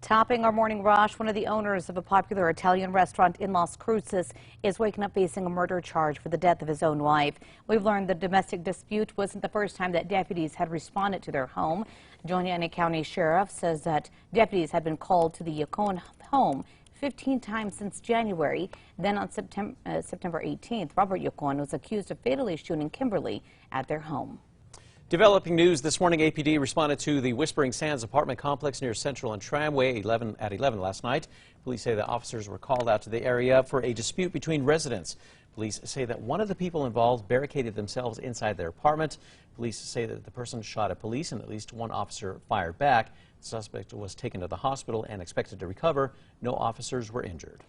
Topping our morning rush, one of the owners of a popular Italian restaurant in Las Cruces is waking up facing a murder charge for the death of his own wife. We've learned the domestic dispute wasn't the first time that deputies had responded to their home. Johnny County Sheriff says that deputies had been called to the Yukon home 15 times since January. Then on September 18th, Robert Yukon was accused of fatally shooting Kimberly at their home. Developing news this morning, APD responded to the Whispering Sands apartment complex near Central and Tramway at 11 last night. Police say the officers were called out to the area for a dispute between residents. Police say that one of the people involved barricaded themselves inside their apartment. Police say that the person shot at police and at least one officer fired back. The suspect was taken to the hospital and expected to recover. No officers were injured.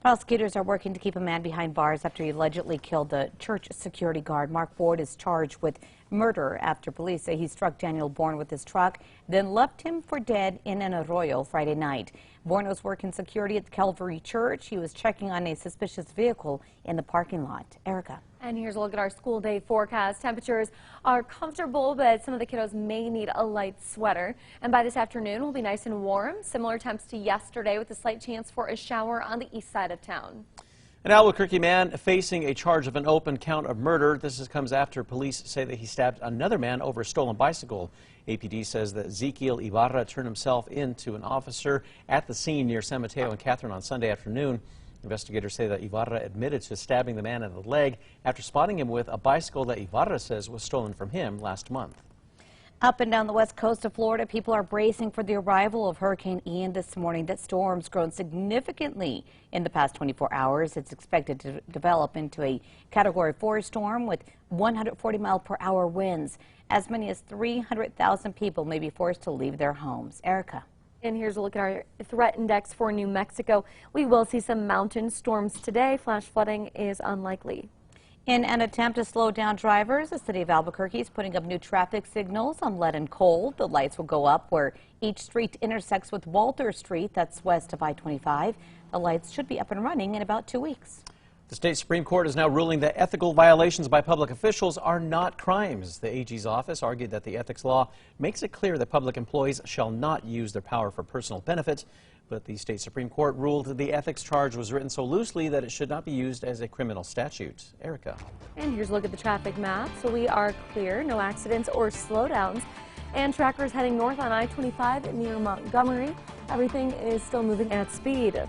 Prosecutors are working to keep a man behind bars after he allegedly killed the church security guard. Mark Ford is charged with murder after police say he struck Daniel Bourne with his truck, then left him for dead in an arroyo Friday night. Bourne was working security at the Calvary Church. He was checking on a suspicious vehicle in the parking lot. Erica. And here's a look at our school day forecast. Temperatures are comfortable, but some of the kiddos may need a light sweater. And by this afternoon, we'll be nice and warm. Similar temps to yesterday with a slight chance for a shower on the east side of town. An Albuquerque man facing a charge of an open count of murder. This comes after police say that he stabbed another man over a stolen bicycle. APD says that Ezekiel Ibarra turned himself into an officer at the scene near San Mateo and Catherine on Sunday afternoon. Investigators say that Ibarra admitted to stabbing the man in the leg after spotting him with a bicycle that Ibarra says was stolen from him last month. Up and down the west coast of Florida, people are bracing for the arrival of Hurricane Ian this morning. That storm's grown significantly in the past 24 hours. It's expected to develop into a Category 4 storm with 140-mile-per-hour winds. As many as 300,000 people may be forced to leave their homes. Erica. And here's a look at our threat index for New Mexico. We will see some mountain storms today. Flash flooding is unlikely. In an attempt to slow down drivers, the city of Albuquerque is putting up new traffic signals on Lead and Cole. The lights will go up where each street intersects with Walter Street, that's west of I-25. The lights should be up and running in about 2 weeks. The state Supreme Court is now ruling that ethical violations by public officials are not crimes. The AG's office argued that the ethics law makes it clear that public employees shall not use their power for personal benefit. But the state Supreme Court ruled that the ethics charge was written so loosely that it should not be used as a criminal statute. Erica. And here's a look at the traffic map. So we are clear, no accidents or slowdowns. And trackers heading north on I-25 near Montgomery. Everything is still moving at speed.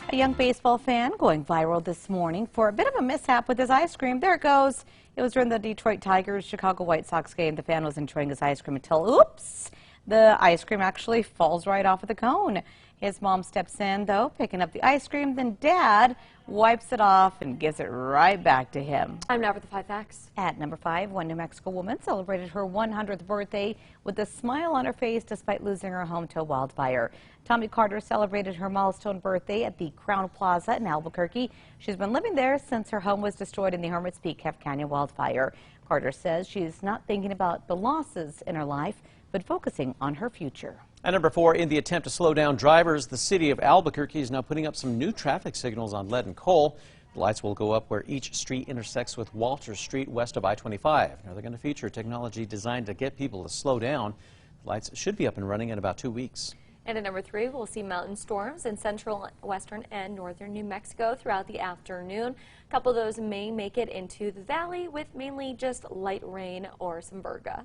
A young baseball fan going viral this morning for a bit of a mishap with his ice cream. There it goes. It was during the Detroit Tigers-Chicago White Sox game. The fan was enjoying his ice cream until, oops, the ice cream actually falls right off of the cone. His mom steps in, though, picking up the ice cream. Then Dad wipes it off and gives it right back to him. I'm now with the 5 facts. At number 5, one New Mexico woman celebrated her 100th birthday with a smile on her face despite losing her home to a wildfire. Tommy Carter celebrated her milestone birthday at the Crown Plaza in Albuquerque. She's been living there since her home was destroyed in the Hermit's Peak Canyon wildfire. Carter says she's not thinking about the losses in her life, but focusing on her future. At number 4, in the attempt to slow down drivers, the city of Albuquerque is now putting up some new traffic signals on Lead and Cole. The lights will go up where each street intersects with Walter Street west of I-25. Now they're going to feature technology designed to get people to slow down. The lights should be up and running in about 2 weeks. And at number 3, we'll see mountain storms in central, western, and northern New Mexico throughout the afternoon. A couple of those may make it into the valley with mainly just light rain or some virga.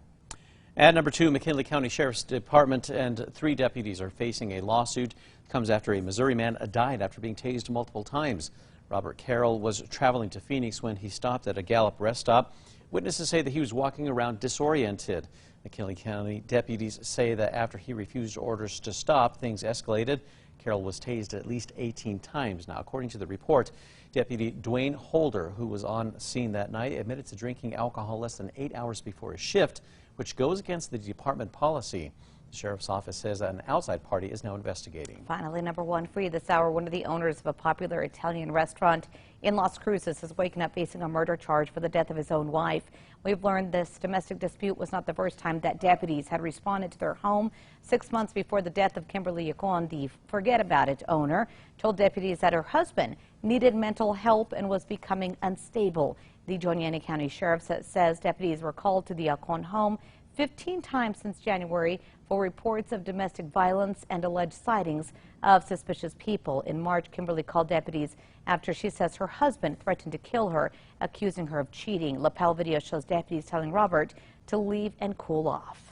At number 2, McKinley County Sheriff's Department and 3 deputies are facing a lawsuit. It comes after a Missouri man died after being tased multiple times. Robert Carroll was traveling to Phoenix when he stopped at a Gallup rest stop. Witnesses say that he was walking around disoriented. McKinley County deputies say that after he refused orders to stop, things escalated. Carroll was tased at least 18 times. Now, according to the report, Deputy Dwayne Holder, who was on scene that night, admitted to drinking alcohol less than 8 hours before his shift, which goes against the department policy. The sheriff's office says that an outside party is now investigating. Finally, number 1 for you this hour, one of the owners of a popular Italian restaurant in Las Cruces is waking up facing a murder charge for the death of his own wife. We've learned this domestic dispute was not the first time that deputies had responded to their home. 6 months before the death of Kimberly Yukon, the Forget About It owner told deputies that her husband needed mental help and was becoming unstable. The Johnny County Sheriff says deputies were called to the Yukon home 15 times since January for reports of domestic violence and alleged sightings of suspicious people. In March, Kimberly called deputies after she says her husband threatened to kill her, accusing her of cheating. Lapel video shows deputies telling Robert to leave and cool off.